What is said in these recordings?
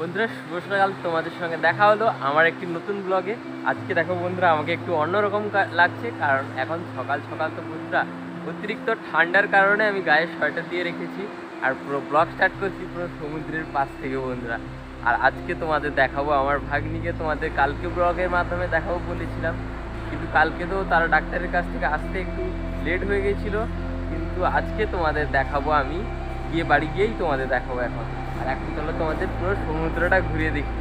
বন্ধুরা শুভ সকাল, তোমাদের সঙ্গে দেখা হলো আমার একটি নতুন ব্লগে। আজকে দেখো বন্ধুরা, আমাকে একটু অন্যরকম লাগছে, কারণ এখন সকাল সকাল তো বন্ধুরা অতিরিক্ত ঠান্ডার কারণে আমি গায়ে সোয়েটার দিয়ে রেখেছি আর পুরো ব্লগ স্টার্ট করছি পুরো সমুদ্রের পাশ থেকে বন্ধুরা। আর আজকে তোমাদের দেখাবো আমার ভাগ্নিকে, তোমাদের কালকে ব্লগের মাধ্যমে দেখাবো বলেছিলাম, কিন্তু কালকে তো তারা ডাক্তারের কাছ থেকে আসতে একটু লেট হয়ে গেছিলো, কিন্তু আজকে তোমাদের দেখাবো, আমি বাড়ি গিয়েই তোমাদের দেখাবো এখন। আর এখন চলো তোমাদের পুরো সমুদ্রটা ঘুরিয়ে দেখি।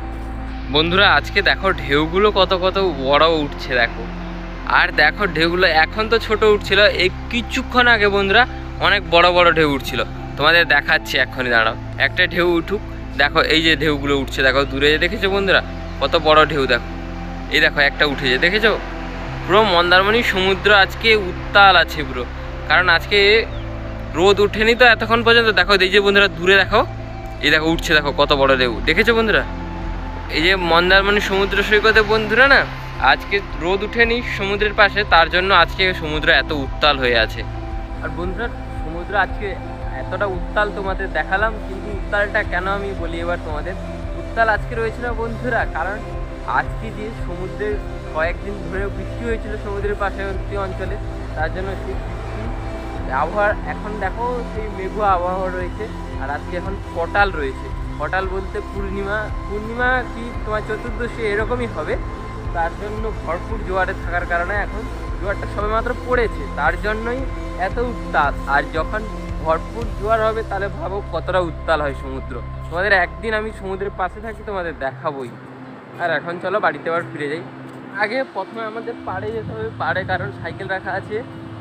বন্ধুরা আজকে দেখো ঢেউগুলো কত কত বড় উঠছে দেখো, আর দেখো ঢেউগুলো এখন তো ছোট উঠছিল, এই কিছুক্ষণ আগে বন্ধুরা অনেক বড় বড় ঢেউ উঠছিল। তোমাদের দেখাচ্ছি এক্ষুনি, দাঁড়াও একটা ঢেউ উঠুক। দেখো এই যে ঢেউগুলো উঠছে, দেখো দূরে দেখেছো বন্ধুরা কত বড় ঢেউ, দেখো এই দেখো একটা উঠেছে, দেখেছো? পুরো মন্দারমণি সমুদ্র আজকে উত্তাল আছে পুরো, কারণ আজকে রোদ উঠেনি তো এতক্ষণ পর্যন্ত। দেখো এই যে বন্ধুরা দূরে দেখো, এই দেখো উঠছে, দেখো কত বড় ঢেউ, দেখেছো বন্ধুরা? এই যে মন্দারমণি সমুদ্র সৈকতে বন্ধুরা না আজকে রোদ উঠেনি সমুদ্রের পাশে, তার জন্য আজকে সমুদ্র এত উত্তাল হয়ে আছে। আর বন্ধুরা সমুদ্র আজকে এতটা উত্তাল তোমাদের দেখালাম, কিন্তু উত্তালটা কেন আমি বলি এবার তোমাদের। উত্তাল আজকে রয়েছিল বন্ধুরা, কারণ আজকে যে সমুদ্রের কয়েকদিন ধরে বৃষ্টি হয়েছিল সমুদ্রের পার্শ্ববর্তী অঞ্চলে, তার জন্য সেই বৃষ্টি আবহাওয়া এখন দেখো সেই মেঘুয়া আবহাওয়া রয়েছে। আর আজকে এখন পটাল রয়েছে, পটাল বলতে পূর্ণিমা কি তোমার চতুর্দশী এরকমই হবে, তার জন্য ভরপুর জোয়ারে থাকার কারণে এখন জোয়ারটা সবেমাত্র পড়েছে, তার জন্যই এত উত্তাল। আর যখন ভরপুর জোয়ার হবে তাহলে ভাবো কতটা উত্তাল হয় সমুদ্র। তোমাদের একদিন আমি সমুদ্রের পাশে থাকি, তোমাদের দেখাবোই। আর এখন চলো বাড়িতে আবার ফিরে যাই। আগে প্রথমে আমাদের পাড়ে যেতে হবে, পাড়ে কারণ সাইকেল রাখা আছে,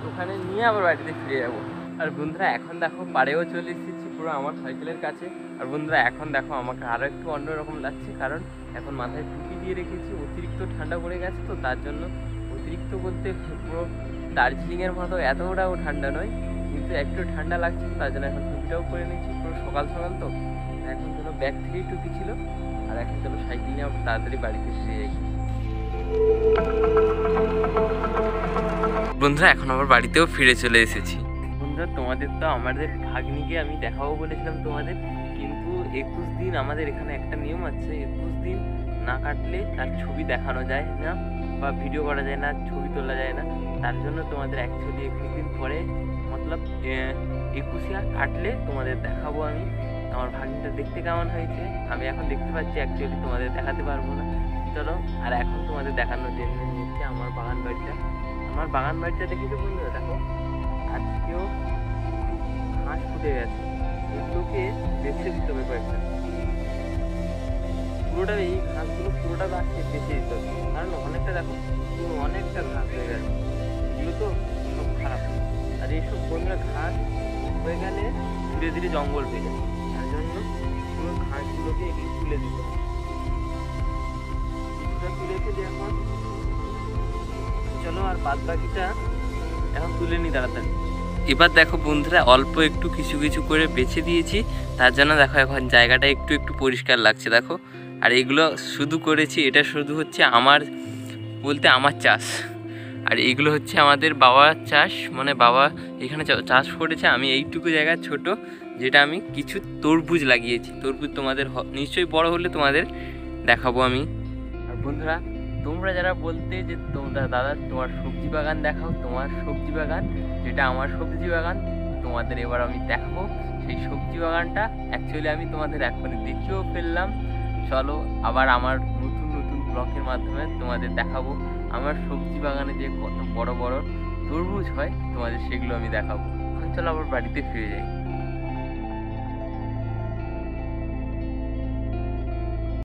ওখানে নিয়ে আবার বাড়িতে ফিরে যাবো। আর বন্ধুরা এখন দেখো পাড়েও চলে এসেছি পুরো আমার সাইকেলের কাছে। আর বন্ধুরা এখন দেখো আমাকে আরও একটু অন্যরকম লাগছে, কারণ এখন মাথায় টুপি দিয়ে রেখেছি, অতিরিক্ত ঠান্ডা পড়ে গেছে তো, তার জন্য অতিরিক্ত বলতে পুরো দার্জিলিংয়ের মতো এতটাও ঠান্ডা নয়, কিন্তু একটু ঠান্ডা লাগছে, তার জন্য এখন টুপিটাও পরে নিয়েছি। পুরো সকাল সকাল তো, এখন চলো ব্যাগ থেকেই টুপি ছিল। আর এখন চলো সাইকেল নিয়ে তাড়াতাড়ি বাড়িতে ফিরে যাই। বন্ধুরা এখন আবার বাড়িতেও ফিরে চলে এসেছি। বন্ধুরা তোমাদের তো আমাদের ভাগ্নিকে আমি দেখাবো বলেছিলাম তোমাদের, কিন্তু 21 দিন আমাদের এখানে একটা নিয়ম আছে, 21 দিন না কাটলে তার ছবি দেখানো যায় না বা ভিডিও করা যায় না, ছবি তোলা যায় না। তার জন্য তোমাদের অ্যাকচুয়ালি 21 দিন পরে মতলব 21 কাটলে তোমাদের দেখাবো আমি আমার ভাগ্নিটা দেখতে কেমন হয়েছে। আমি এখন দেখতে পাচ্ছি, অ্যাকচুয়ালি তোমাদের দেখাতে পারবো না। চলো আর এখন তোমাদের দেখানোর জন্য নিচ্ছে আমার বাগান বাড়িটা। আমার বাগান বাড়িটা দেখেছো বন্ধুরা, দেখো আজকেও ঘাস ফুটে গেছে, এগুলোকে বেছে দিতে হবে কয়েকটা, পুরোটা এই ঘাসগুলো পুরোটা বাঁচতে বেছে দিতে হবে, কারণ অনেকটা দেখো অনেকটা ঘাস হয়ে গেছে, এগুলো তো সব খারাপ। আর এইসব বন্ধুরা ঘাস হয়ে গেলে ধীরে ধীরে জঙ্গল হয়ে যায়, তার জন্য পুরো ঘাসগুলোকে একটু তুলে দিতে হবে। তুলে ফেলি এখন, চলো আর বাদ বাকিটা এখন তুলে নি তাড়াতাড়ি। এবার দেখো বন্ধুরা অল্প একটু কিছু কিছু করে বেছে দিয়েছি, তার জন্য দেখো এখন জায়গাটা একটু একটু পরিষ্কার লাগছে দেখো। আর এগুলো শুধু করেছি, এটা শুধু হচ্ছে আমার বলতে আমার চাষ, আর এগুলো হচ্ছে আমাদের বাবার চাষ, মানে বাবা এখানে চাষ করেছে। আমি এইটুকু জায়গা ছোট, যেটা আমি কিছু তরমুজ লাগিয়েছি, তরমুজ তোমাদের নিশ্চয়ই বড় হলে তোমাদের দেখাবো আমি। আর বন্ধুরা তোমরা যারা বলতে যে তোমরা দাদা তোমার সবজি বাগান দেখাও, তোমার সবজি বাগান যেটা আমার সবজি বাগান তোমাদের এবার আমি দেখাবো। সেই সবজি বাগানটা অ্যাকচুয়ালি আমি তোমাদের এখনই দেখিয়েও ফেললাম। চলো আবার আমার নতুন নতুন ব্লগের মাধ্যমে তোমাদের দেখাবো আমার সবজি বাগানে যে কত বড় বড় তরমুজ হয়, তোমাদের সেগুলো আমি দেখাবো। এখন চলো আবার বাড়িতে ফিরে যাই।